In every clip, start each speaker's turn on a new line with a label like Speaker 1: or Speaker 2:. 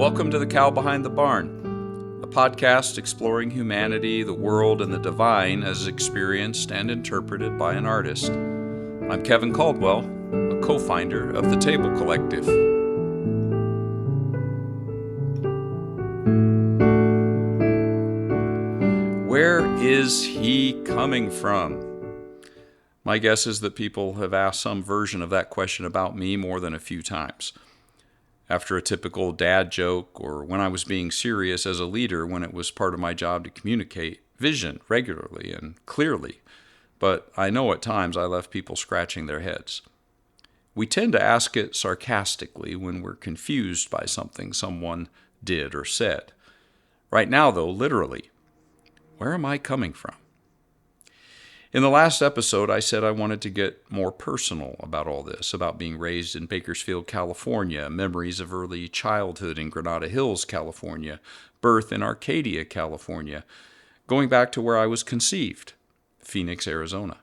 Speaker 1: Welcome to The Cow Behind the Barn, a podcast exploring humanity, the world, and the divine as experienced and interpreted by an artist. I'm Kevin Caldwell, a co-founder of the Table Collective. Where is he coming from? My guess is that people have asked some version of that question about me more than a few times. After a typical dad joke, or when I was being serious as a leader when it was part of my job to communicate vision regularly and clearly, but I know at times I left people scratching their heads. We tend to ask it sarcastically when we're confused by something someone did or said. Right now, though, literally, where am I coming from? In the last episode, I said I wanted to get more personal about all this, about being raised in Bakersfield, California, memories of early childhood in Granada Hills, California, birth in Arcadia, California, going back to where I was conceived, Phoenix, Arizona.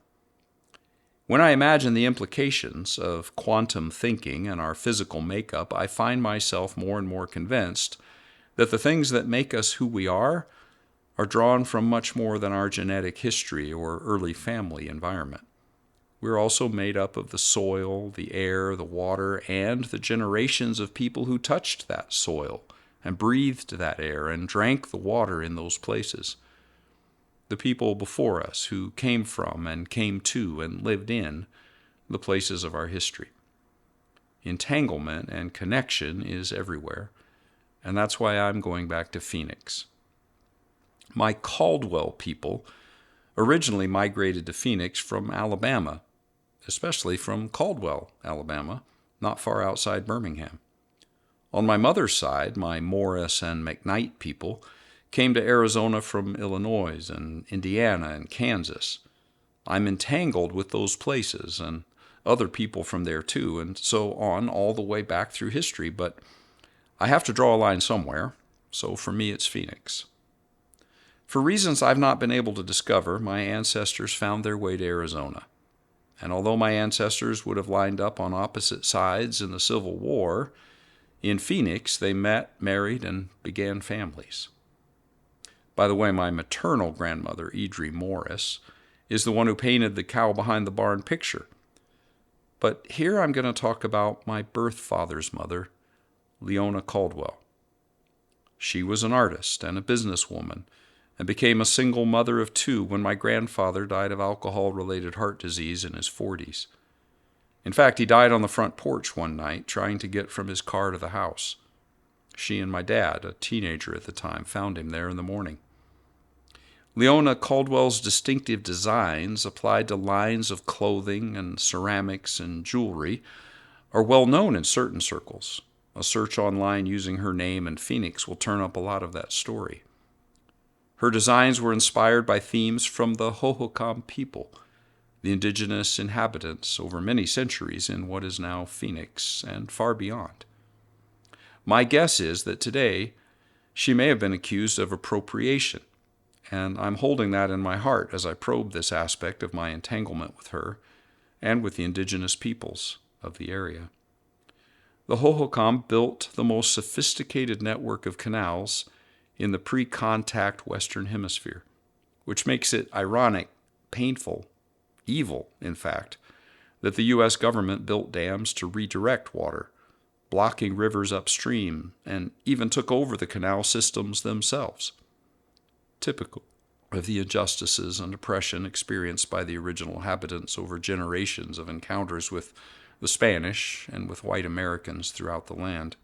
Speaker 1: When I imagine the implications of quantum thinking and our physical makeup, I find myself more and more convinced that the things that make us who we are drawn from much more than our genetic history or early family environment. We're also made up of the soil, the air, the water, and the generations of people who touched that soil and breathed that air and drank the water in those places. The people before us who came from and came to and lived in the places of our history. Entanglement and connection is everywhere, and that's why I'm going back to Phoenix. My Caldwell people originally migrated to Phoenix from Alabama, especially from Caldwell, Alabama, not far outside Birmingham. On my mother's side, my Morris and McKnight people came to Arizona from Illinois and Indiana and Kansas. I'm entangled with those places and other people from there too, and so on all the way back through history, but I have to draw a line somewhere, so for me it's Phoenix. For reasons I've not been able to discover, my ancestors found their way to Arizona. And although my ancestors would have lined up on opposite sides in the Civil War, in Phoenix they met, married, and began families. By the way, my maternal grandmother, Idri Morris, is the one who painted the cow behind the barn picture. But here I'm going to talk about my birth father's mother, Leona Caldwell. She was an artist and a businesswoman, and became a single mother of two when my grandfather died of alcohol-related heart disease in his 40s. In fact, he died on the front porch one night trying to get from his car to the house. She and my dad, a teenager at the time, found him there in the morning. Leona Caldwell's distinctive designs, applied to lines of clothing and ceramics and jewelry, are well known in certain circles. A search online using her name and Phoenix will turn up a lot of that story. Her designs were inspired by themes from the Hohokam people, the indigenous inhabitants over many centuries in what is now Phoenix and far beyond. My guess is that today she may have been accused of appropriation, and I'm holding that in my heart as I probe this aspect of my entanglement with her and with the indigenous peoples of the area. The Hohokam built the most sophisticated network of canals in the pre-contact Western Hemisphere, which makes it ironic, painful, evil, in fact, that the U.S. government built dams to redirect water, blocking rivers upstream, and even took over the canal systems themselves. Typical of the injustices and oppression experienced by the original inhabitants over generations of encounters with the Spanish and with white Americans throughout the land.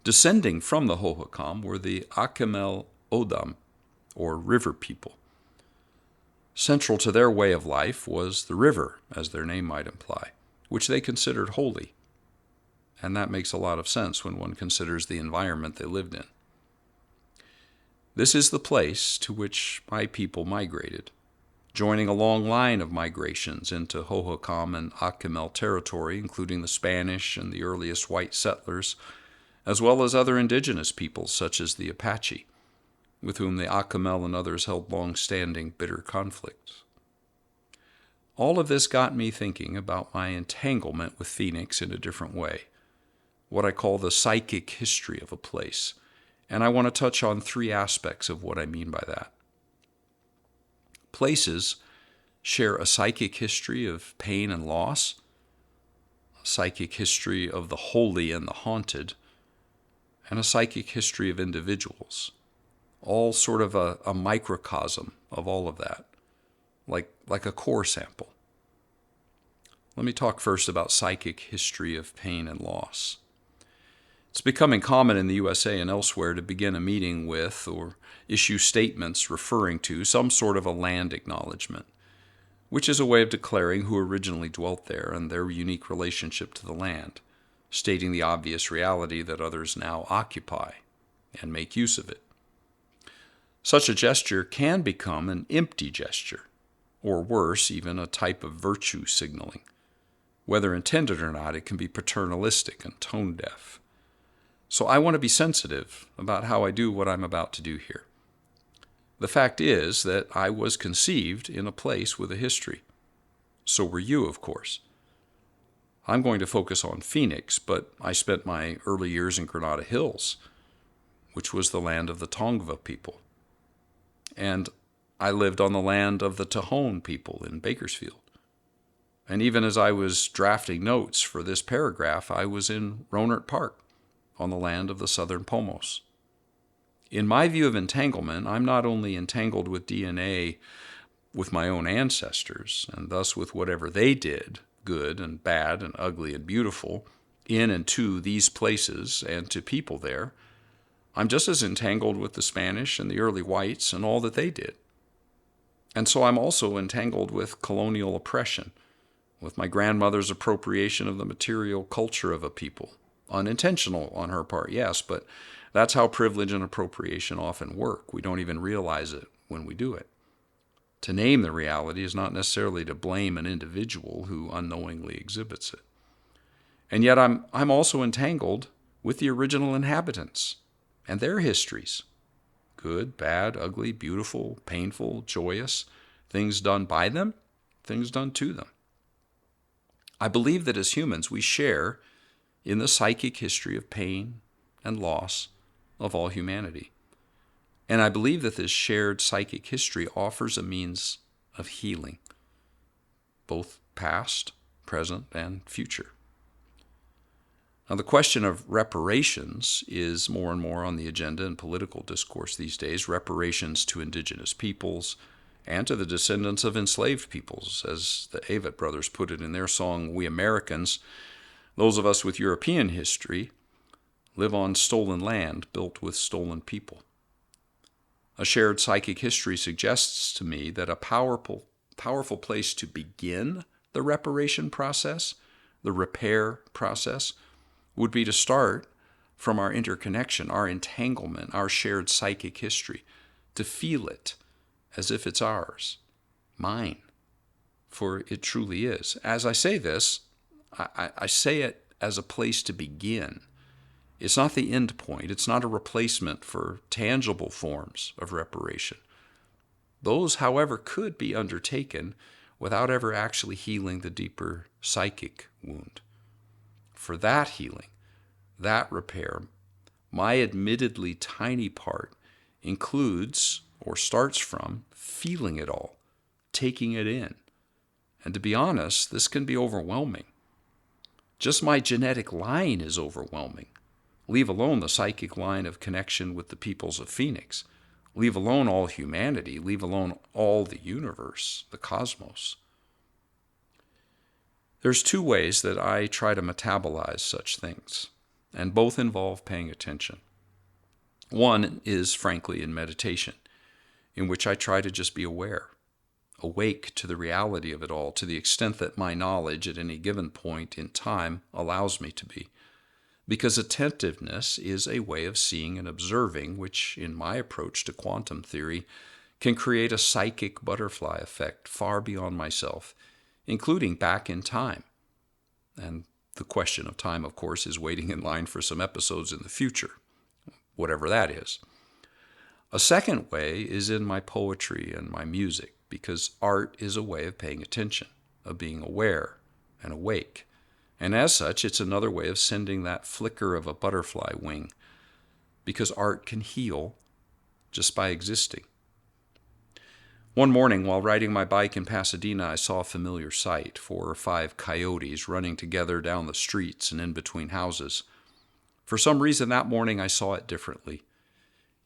Speaker 1: Descending from the Hohokam were the Akimel Odam, or river people. Central to their way of life was the river, as their name might imply, which they considered holy. And that makes a lot of sense when one considers the environment they lived in. This is the place to which my people migrated, joining a long line of migrations into Hohokam and Akimel territory, including the Spanish and the earliest white settlers, as well as other indigenous peoples such as the Apache, with whom the Akimel and others held long-standing bitter conflicts. All of this got me thinking about my entanglement with Phoenix in a different way, what I call the psychic history of a place. And I want to touch on three aspects of what I mean by that. Places share a psychic history of pain and loss, a psychic history of the holy and the haunted, and a psychic history of individuals, all sort of a microcosm of all of that, like a core sample. Let me talk first about psychic history of pain and loss. It's becoming common in the USA and elsewhere to begin a meeting with or issue statements referring to some sort of a land acknowledgement, which is a way of declaring who originally dwelt there and their unique relationship to the land, stating the obvious reality that others now occupy and make use of it. Such a gesture can become an empty gesture, or worse, even a type of virtue signaling. Whether intended or not, it can be paternalistic and tone-deaf. So I want to be sensitive about how I do what I'm about to do here. The fact is that I was conceived in a place with a history. So were you, of course. I'm going to focus on Phoenix, but I spent my early years in Granada Hills, which was the land of the Tongva people. And I lived on the land of the Tohon people in Bakersfield. And even as I was drafting notes for this paragraph, I was in Rohnert Park, on the land of the Southern Pomos. In my view of entanglement, I'm not only entangled with DNA with my own ancestors, and thus with whatever they did, good and bad and ugly and beautiful, in and to these places and to people there. I'm just as entangled with the Spanish and the early whites and all that they did. And so I'm also entangled with colonial oppression, with my grandmother's appropriation of the material culture of a people. Unintentional on her part, yes, but that's how privilege and appropriation often work. We don't even realize it when we do it. To name the reality is not necessarily to blame an individual who unknowingly exhibits it. And yet I'm also entangled with the original inhabitants and their histories. Good, bad, ugly, beautiful, painful, joyous, things done by them, things done to them. I believe that as humans we share in the psychic history of pain and loss of all humanity. And I believe that this shared psychic history offers a means of healing, both past, present, and future. Now, the question of reparations is more and more on the agenda in political discourse these days, reparations to indigenous peoples and to the descendants of enslaved peoples, as the Avett brothers put it in their song, We Americans. Those of us with European history live on stolen land built with stolen people. A shared psychic history suggests to me that a powerful place to begin the reparation process, the repair process, would be to start from our interconnection, our entanglement, our shared psychic history, to feel it as if it's ours, mine, for it truly is. As I say this, I say it as a place to begin. It's not the end point. It's not a replacement for tangible forms of reparation. Those, however, could be undertaken without ever actually healing the deeper psychic wound. For that healing, that repair, my admittedly tiny part includes or starts from feeling it all, taking it in. And to be honest, this can be overwhelming. Just my genetic line is overwhelming. Leave alone the psychic line of connection with the peoples of Phoenix. Leave alone all humanity. Leave alone all the universe, the cosmos. There's two ways that I try to metabolize such things, and both involve paying attention. One is, frankly, in meditation, in which I try to just be aware, awake to the reality of it all, to the extent that my knowledge at any given point in time allows me to be. Because attentiveness is a way of seeing and observing, which, in my approach to quantum theory, can create a psychic butterfly effect far beyond myself, including back in time. And the question of time, of course, is waiting in line for some episodes in the future, whatever that is. A second way is in my poetry and my music, because art is a way of paying attention, of being aware and awake, And as such, it's another way of sending that flicker of a butterfly wing, because art can heal just by existing. One morning, while riding my bike in Pasadena, I saw a familiar sight: 4 or 5 coyotes running together down the streets and in between houses. For some reason that morning I saw it differently.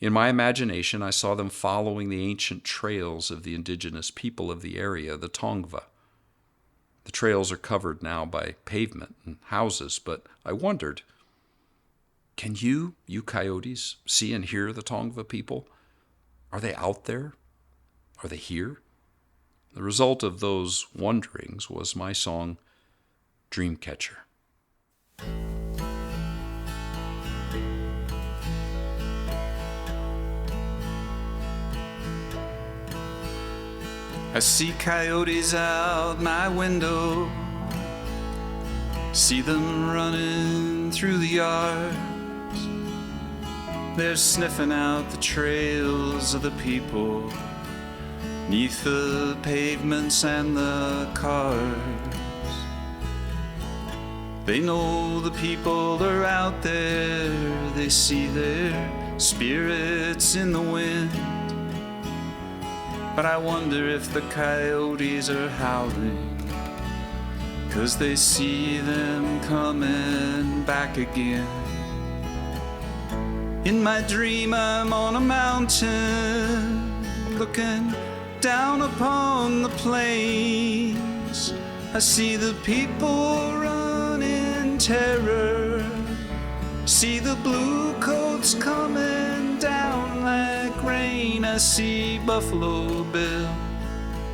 Speaker 1: In my imagination, I saw them following the ancient trails of the indigenous people of the area, the Tongva. The trails are covered now by pavement and houses, but I wondered, can you coyotes, see and hear the Tongva people? Are they out there? Are they here? The result of those wonderings was my song, Dreamcatcher. I see coyotes out my window, see them running through the yards. They're sniffing out the trails of the people, 'neath the pavements and the cars. They know the people are out there, they see their spirits in the wind. But I wonder if the coyotes are howling, 'cause they see them coming back again. In my dream I'm on a mountain, looking down upon the plains. I see the people run in terror, see the blue coats coming down like rain. I see Buffalo Bill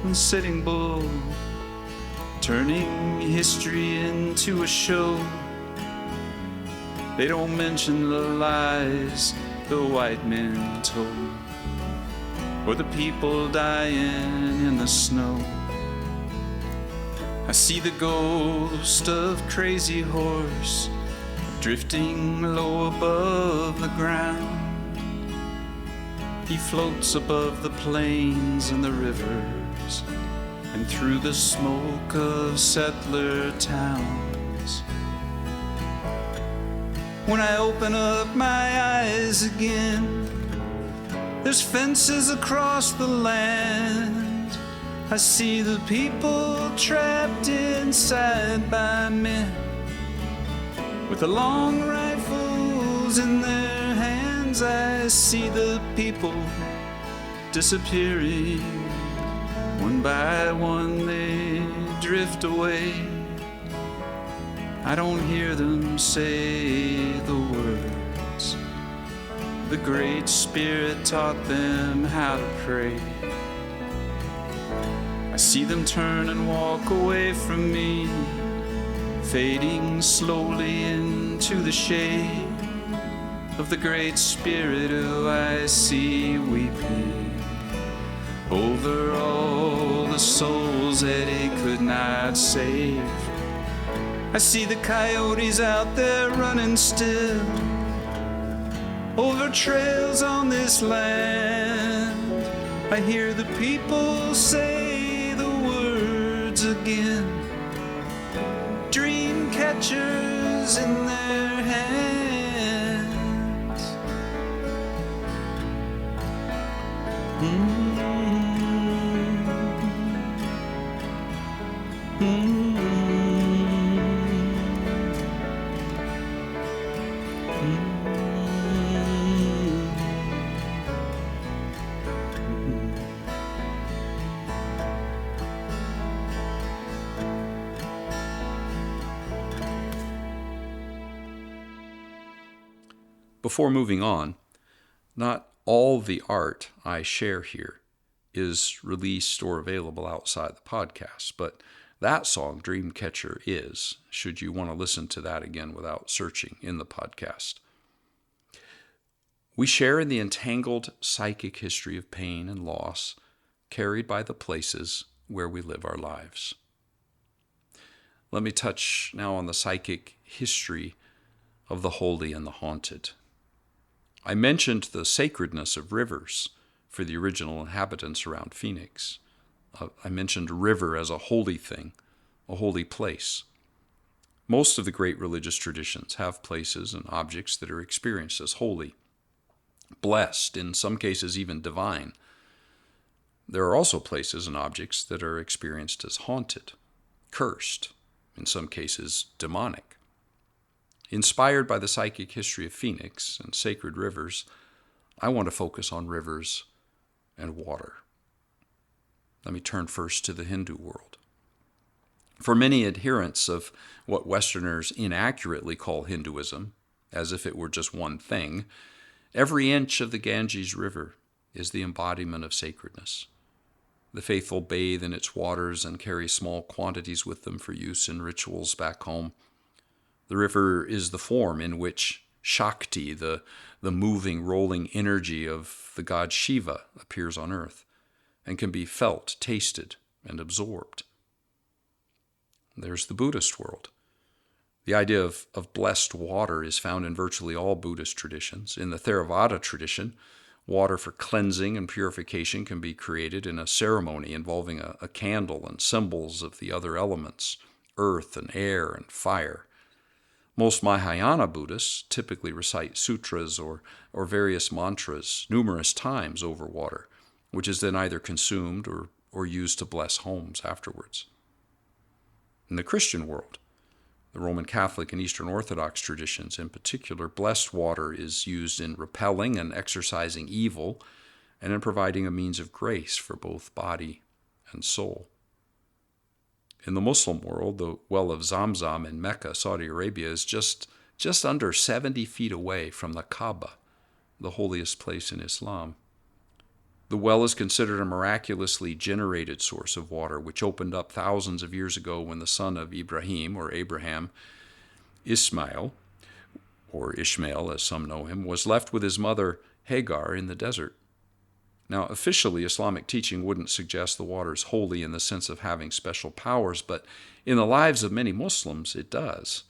Speaker 1: and Sitting Bull turning history into a show. They don't mention the lies the white men told, or the people dying in the snow. I see the ghost of Crazy Horse drifting low above the ground. He floats above the plains and the rivers, and through the smoke of settler towns. When I open up my eyes again, there's fences across the land. I see the people trapped inside by men, with the long rifles in their hands. I see the people disappearing. One by one they drift away. I don't hear them say the words the Great Spirit taught them how to pray. I see them turn and walk away from me, fading slowly into the shade of the Great Spirit who I see weeping over all the souls that he could not save. I see the coyotes out there running still over trails on this land. I hear the people say the words again, dream catchers in their hands. Before moving on, not all the art I share here is released or available outside the podcast, but that song, Dreamcatcher, is, should you want to listen to that again without searching in the podcast. We share in the entangled psychic history of pain and loss carried by the places where we live our lives. Let me touch now on the psychic history of the holy and the haunted. I mentioned the sacredness of rivers for the original inhabitants around Phoenix. I mentioned river as a holy thing, a holy place. Most of the great religious traditions have places and objects that are experienced as holy, blessed, in some cases even divine. There are also places and objects that are experienced as haunted, cursed, in some cases demonic. Inspired by the psychic history of Phoenix and sacred rivers, I want to focus on rivers and water. Let me turn first to the Hindu world. For many adherents of what Westerners inaccurately call Hinduism, as if it were just one thing, every inch of the Ganges River is the embodiment of sacredness. The faithful bathe in its waters and carry small quantities with them for use in rituals back home. The river is the form in which Shakti, the moving, rolling energy of the god Shiva, appears on earth and can be felt, tasted, and absorbed. There's the Buddhist world. The idea of blessed water is found in virtually all Buddhist traditions. In the Theravada tradition, water for cleansing and purification can be created in a ceremony involving a candle and symbols of the other elements, earth and air and fire. Most Mahayana Buddhists typically recite sutras or various mantras numerous times over water, which is then either consumed or used to bless homes afterwards. In the Christian world, the Roman Catholic and Eastern Orthodox traditions in particular, blessed water is used in repelling and exorcising evil and in providing a means of grace for both body and soul. In the Muslim world, the well of Zamzam in Mecca, Saudi Arabia, is just under 70 feet away from the Kaaba, the holiest place in Islam. The well is considered a miraculously generated source of water, which opened up thousands of years ago when the son of Ibrahim, or Abraham, Ismail, or Ishmael as some know him, was left with his mother Hagar in the desert. Now, officially, Islamic teaching wouldn't suggest the water is holy in the sense of having special powers, but in the lives of many Muslims, it does.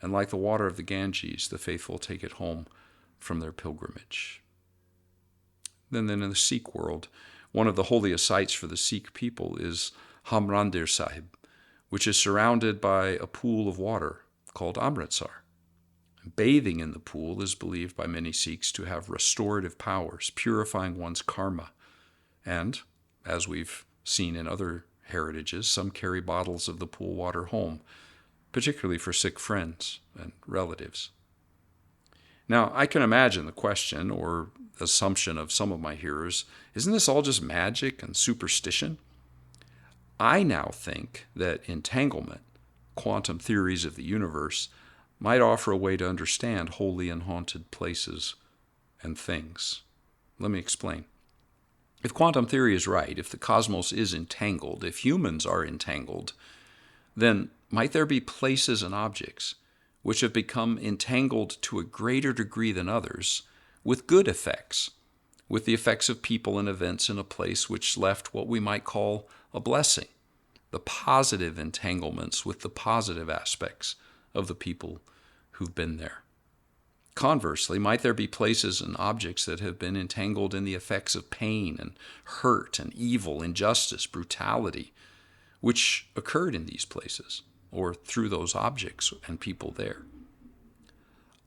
Speaker 1: And like the water of the Ganges, the faithful take it home from their pilgrimage. Then in the Sikh world, one of the holiest sites for the Sikh people is Hamrandir Sahib, which is surrounded by a pool of water called Amritsar. Bathing in the pool is believed by many Sikhs to have restorative powers, purifying one's karma. And, as we've seen in other heritages, some carry bottles of the pool water home, particularly for sick friends and relatives. Now, I can imagine the question or assumption of some of my hearers, isn't this all just magic and superstition? I now think that entanglement, quantum theories of the universe, might offer a way to understand holy and haunted places and things. Let me explain. If quantum theory is right, if the cosmos is entangled, if humans are entangled, then might there be places and objects which have become entangled to a greater degree than others, with good effects, with the effects of people and events in a place which left what we might call a blessing, the positive entanglements with the positive aspects of the people who've been there. Conversely, might there be places and objects that have been entangled in the effects of pain and hurt and evil, injustice, brutality, which occurred in these places or through those objects and people there?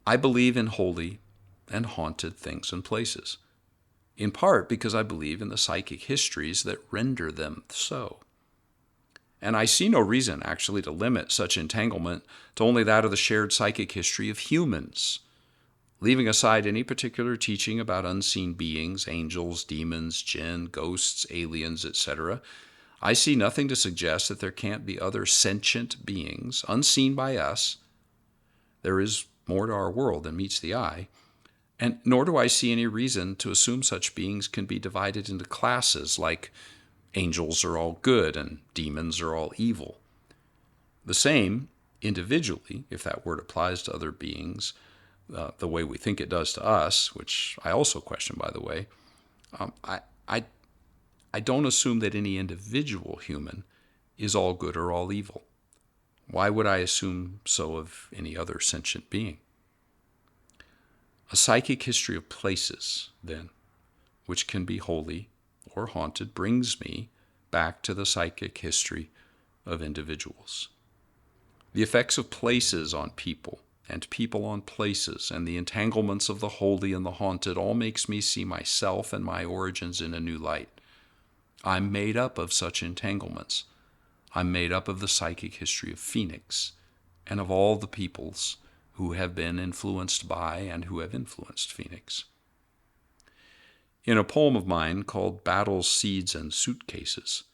Speaker 1: I believe in holy and haunted things and places, in part because I believe in the psychic histories that render them so. And I see no reason, actually, to limit such entanglement to only that of the shared psychic history of humans, leaving aside any particular teaching about unseen beings, angels, demons, jinn, ghosts, aliens, etc. I see nothing to suggest that there can't be other sentient beings, unseen by us. There is more to our world than meets the eye, and nor do I see any reason to assume such beings can be divided into classes like angels are all good and demons are all evil. The same, individually, if that word applies to other beings, the way we think it does to us, which I also question, by the way, I don't assume that any individual human is all good or all evil. Why would I assume so of any other sentient being? A psychic history of places, then, which can be holy or haunted, brings me back to the psychic history of individuals. The effects of places on people, and people on places, and the entanglements of the holy and the haunted all makes me see myself and my origins in a new light. I'm made up of such entanglements. I'm made up of the psychic history of Phoenix and of all the peoples who have been influenced by and who have influenced Phoenix. In a poem of mine called Battles, Seeds, and Suitcases,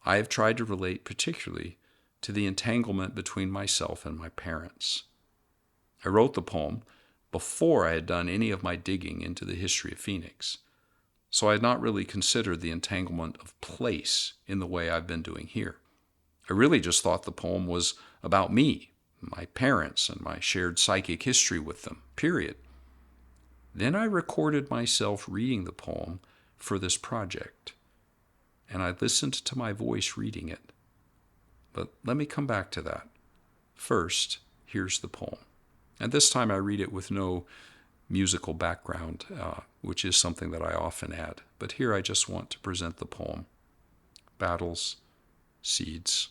Speaker 1: I have tried to relate particularly to the entanglement between myself and my parents. I wrote the poem before I had done any of my digging into the history of Phoenix, so I had not really considered the entanglement of place in the way I've been doing here. I really just thought the poem was about me, my parents, and my shared psychic history with them, period. Then I recorded myself reading the poem for this project, and I listened to my voice reading it. But let me come back to that. First, here's the poem. And this time I read it with no musical background, which is something that I often add. But here I just want to present the poem, Battles, Seeds,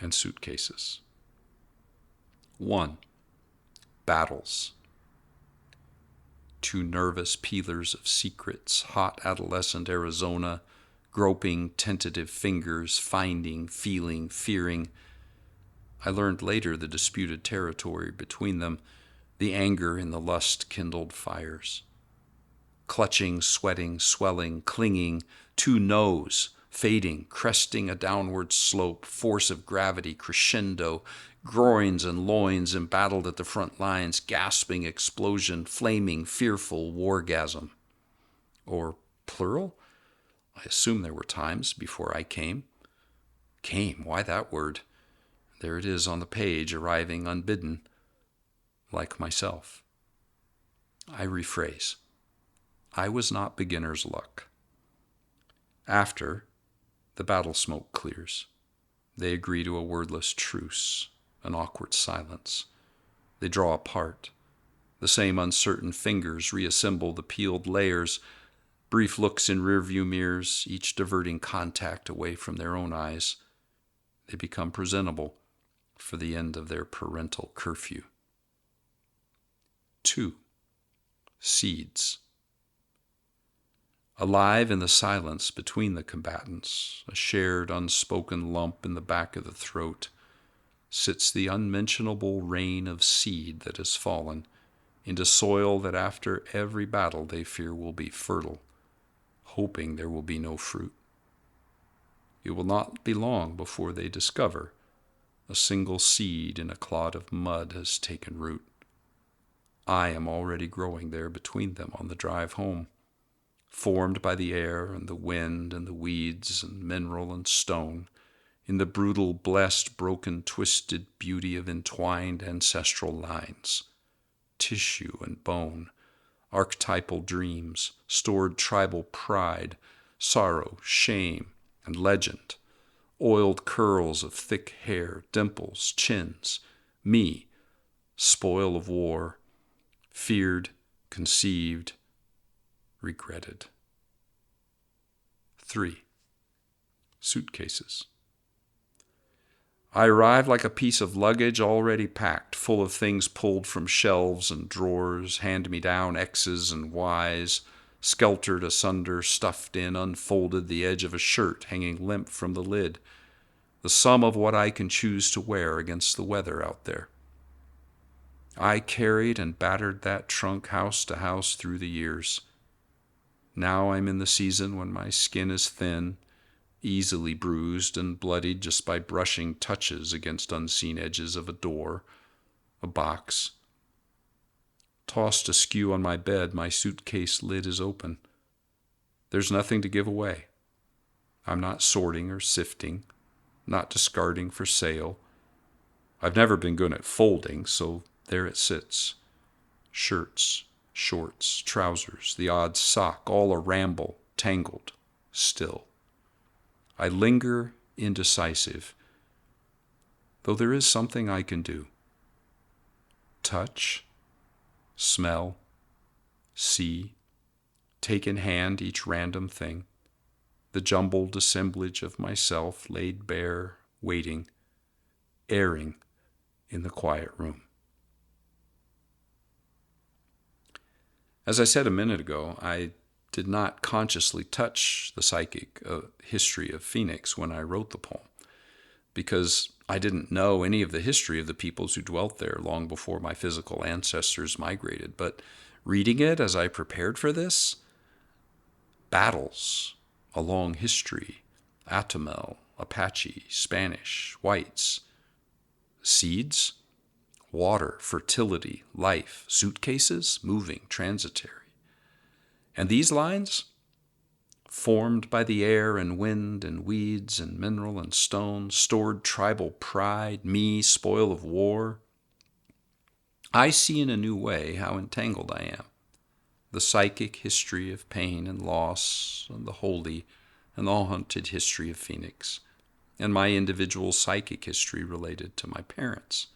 Speaker 1: and Suitcases. 1. Battles. Two nervous peelers of secrets, hot adolescent Arizona, groping tentative fingers, finding, feeling, fearing. I learned later the disputed territory between them, the anger in the lust-kindled fires. Clutching, sweating, swelling, clinging, two no's, fading, cresting a downward slope, force of gravity, crescendo, groins and loins embattled at the front lines, gasping explosion, flaming, fearful wargasm. Or plural? I assume there were times before I came. Came, why that word? There it is on the page, arriving unbidden, like myself. I rephrase. I was not beginner's luck. After, the battle smoke clears. They agree to a wordless truce, an awkward silence. They draw apart. The same uncertain fingers reassemble the peeled layers, brief looks in rearview mirrors, each diverting contact away from their own eyes. They become presentable for the end of their parental curfew. 2. Seeds. Alive in the silence between the combatants, a shared unspoken lump in the back of the throat, sits the unmentionable rain of seed that has fallen into soil that after every battle they fear will be fertile, hoping there will be no fruit. It will not be long before they discover a single seed in a clod of mud has taken root. I am already growing there between them on the drive home, formed by the air and the wind and the weeds and mineral and stone, in the brutal, blessed, broken, twisted beauty of entwined ancestral lines, tissue and bone, archetypal dreams, stored tribal pride, sorrow, shame, and legend, oiled curls of thick hair, dimples, chins, me, spoil of war, feared, conceived, regretted. 3. Suitcases. I arrive like a piece of luggage already packed, full of things pulled from shelves and drawers, hand-me-down X's and Y's, skeltered asunder, stuffed in, unfolded, the edge of a shirt hanging limp from the lid, the sum of what I can choose to wear against the weather out there. I carried and battered that trunk house to house through the years. Now I'm in the season when my skin is thin, easily bruised and bloodied just by brushing touches against unseen edges of a door, a box. Tossed askew on my bed, my suitcase lid is open. There's nothing to give away. I'm not sorting or sifting, not discarding for sale. I've never been good at folding, so there it sits. Shirts, shorts, trousers, the odd sock, all a ramble, tangled, still. I linger indecisive, though there is something I can do. Touch, smell, see, take in hand each random thing, the jumbled assemblage of myself laid bare, waiting, erring, in the quiet room. As I said a minute ago, I did not consciously touch the psychic history of Phoenix when I wrote the poem, because I didn't know any of the history of the peoples who dwelt there long before my physical ancestors migrated. But reading it as I prepared for this, battles, a long history, Atamel, Apache, Spanish, whites, seeds, water, fertility, life, suitcases, moving, transitory. And these lines, formed by the air and wind and weeds and mineral and stone, stored tribal pride, me, spoil of war. I see in a new way how entangled I am. The psychic history of pain and loss, and the holy and the haunted history of Phoenix, and my individual psychic history related to my parents,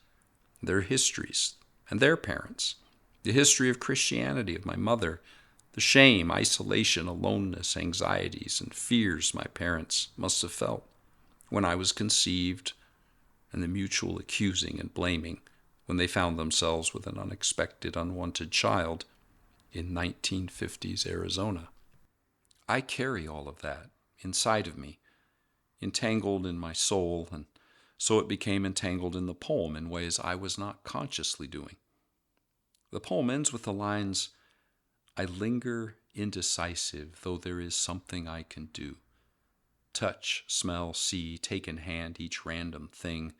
Speaker 1: their histories, and their parents, the history of Christianity of my mother, the shame, isolation, aloneness, anxieties, and fears my parents must have felt when I was conceived, and the mutual accusing and blaming when they found themselves with an unexpected, unwanted child in 1950s Arizona. I carry all of that inside of me, entangled in my soul, and so it became entangled in the poem in ways I was not consciously doing. The poem ends with the lines, "I linger indecisive, though there is something I can do. Touch, smell, see, take in hand each random thing,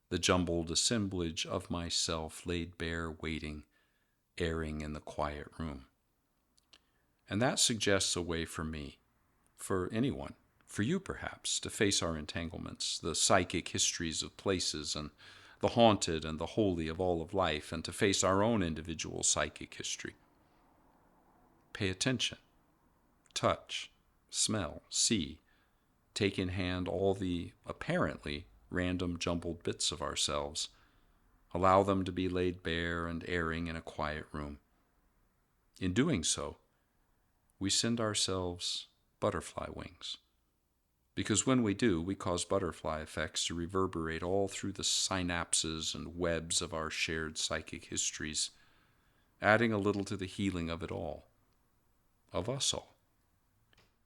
Speaker 1: the jumbled assemblage of myself laid bare, waiting, airing in the quiet room." And that suggests a way for me, for anyone, for you perhaps, to face our entanglements, the psychic histories of places and the haunted and the holy of all of life, and to face our own individual psychic history. Pay attention, touch, smell, see, take in hand all the apparently random jumbled bits of ourselves. Allow them to be laid bare and airing in a quiet room. In doing so, we send ourselves butterfly wings. Because when we do, we cause butterfly effects to reverberate all through the synapses and webs of our shared psychic histories, adding a little to the healing of it all, of us all.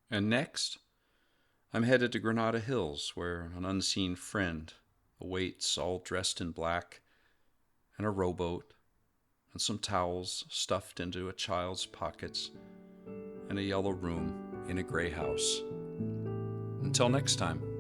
Speaker 1: And next, I'm headed to Granada Hills, where an unseen friend awaits, all dressed in black, and a rowboat, and some towels stuffed into a child's pockets, and a yellow room in a gray house. Until next time.